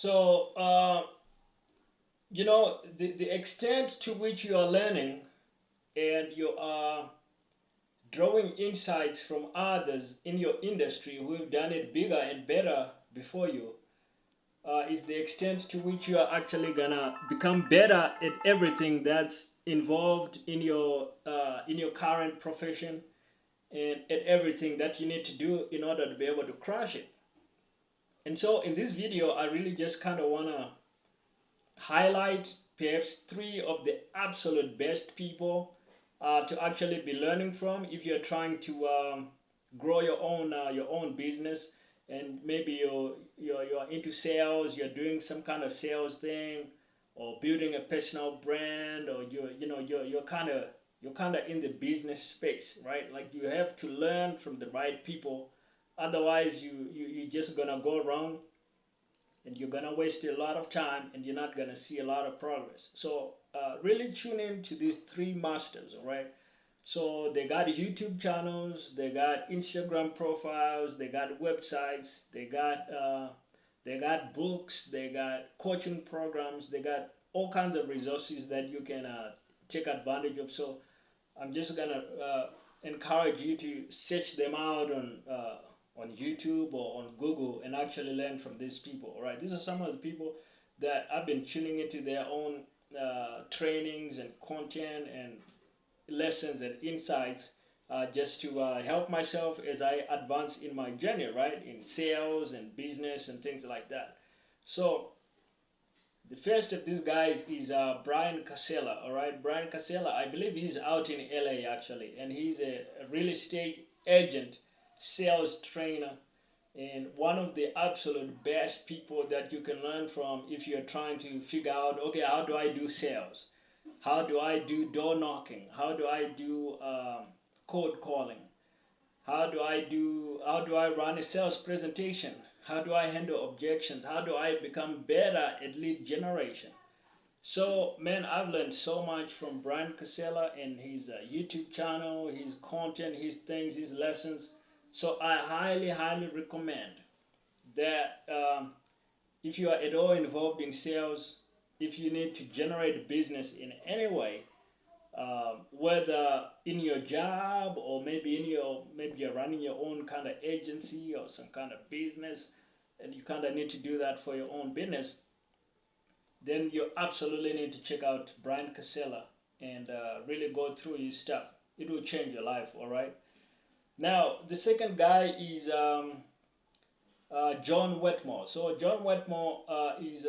So, the extent to which you are learning and you are drawing insights from others in your industry who have done it bigger and better before you is the extent to which you are actually gonna become better at everything that's involved in your current profession and at everything that you need to do in order to be able to crush it. And so in this video, I really just kind of wanna highlight perhaps three of the absolute best people to actually be learning from if you're trying to grow your own business, and maybe you're into sales, you're doing some kind of sales thing, or building a personal brand, or you're kind of in the business space, right? Like you have to learn from the right people, otherwise you're just gonna go wrong, and you're gonna waste a lot of time and you're not gonna see a lot of progress. So really tune in to these three masters, all right? So they got YouTube channels, they got Instagram profiles, they got websites, they got books, they got coaching programs, they got all kinds of resources that you can take advantage of. So I'm just gonna encourage you to search them out on YouTube or on Google and actually learn from these people. All right, these are some of the people that I've been tuning into their own trainings and content and lessons and insights just to help myself as I advance in my journey, right, in sales and business and things like that. So the first of these guys is Brian Casella. All right, Brian Casella. I believe he's out in LA actually, and he's a real estate agent, sales trainer, and one of the absolute best people that you can learn from if you're trying to figure out, okay, how do I do sales? How do I do door knocking? How do I do cold calling? How do I run a sales presentation? How do I handle objections? How do I become better at lead generation? So man, I've learned so much from Brian Casella and his YouTube channel, his content, his things, his lessons. So I highly recommend that if you are at all involved in sales, if you need to generate business in any way, whether in your job or maybe you're running your own kind of agency or some kind of business, and you kind of need to do that for your own business, then you absolutely need to check out Brian Casella and really go through his stuff. It will change your life. All right. Now the second guy is John Wetmore. So John Wetmore is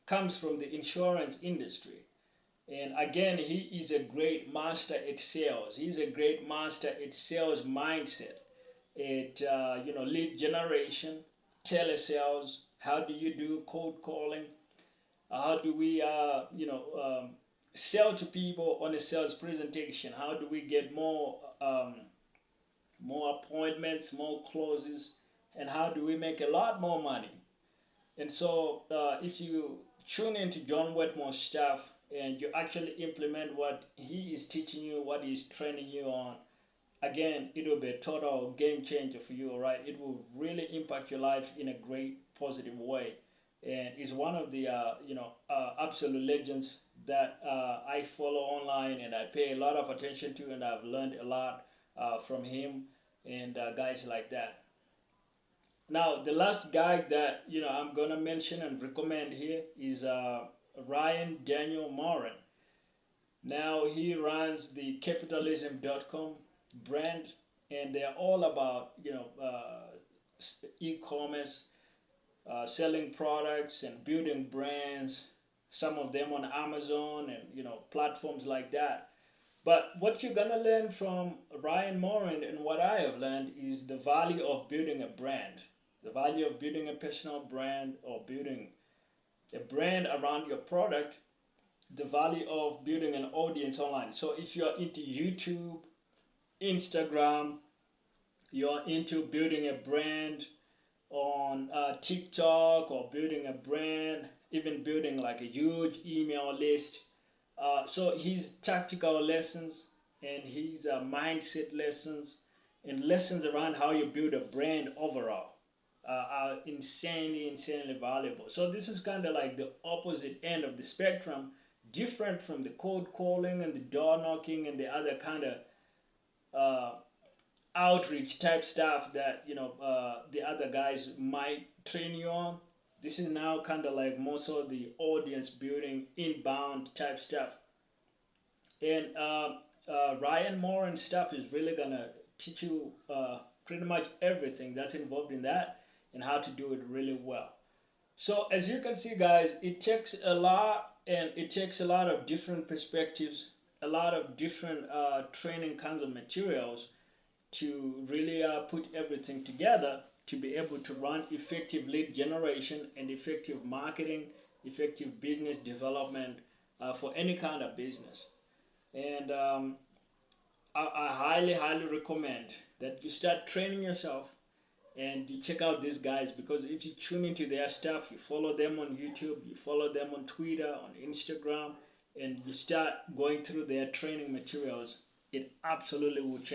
comes from the insurance industry. And again, he is a great master at sales. He's a great master at sales mindset, at lead generation, telesales. How do you do cold calling? How do we sell to people on a sales presentation? How do we get more appointments, more closes, and how do we make a lot more money? And so, if you tune into John Wetmore's stuff and you actually implement what he is teaching you, what he's training you on, again, it will be a total game changer for you, all right? It will really impact your life in a great positive way. And he's one of the absolute legends that I follow online and I pay a lot of attention to, and I've learned a lot from him and guys like that. Now, the last guy that I'm gonna mention and recommend here is Ryan Daniel Moran. Now he runs the capitalism.com brand, and they're all about e-commerce, selling products and building brands. Some of them on Amazon and platforms like that. But what you're gonna learn from Ryan Moran and what I have learned is the value of building a brand, the value of building a personal brand or building a brand around your product, the value of building an audience online. So if you're into YouTube, Instagram, you're into building a brand on TikTok, or building a brand, even building like a huge email list. So his tactical lessons and his mindset lessons and lessons around how you build a brand overall. are insanely valuable. So this is kind of like the opposite end of the spectrum, different from the cold calling and the door knocking and the other kind of uh, outreach type stuff that the other guys might train you on. This is now kind of like more so the audience building inbound type stuff. And Ryan Moore and stuff is really gonna teach you pretty much everything that's involved in that and how to do it really well. So as you can see, guys, it takes a lot, and it takes a lot of different perspectives, a lot of different training kinds of materials to really put everything together to be able to run effective lead generation and effective marketing, effective business development for any kind of business. And I highly recommend that you start training yourself and you check out these guys, because if you tune into their stuff, you follow them on YouTube, you follow them on Twitter, on Instagram, and you start going through their training materials, it absolutely will change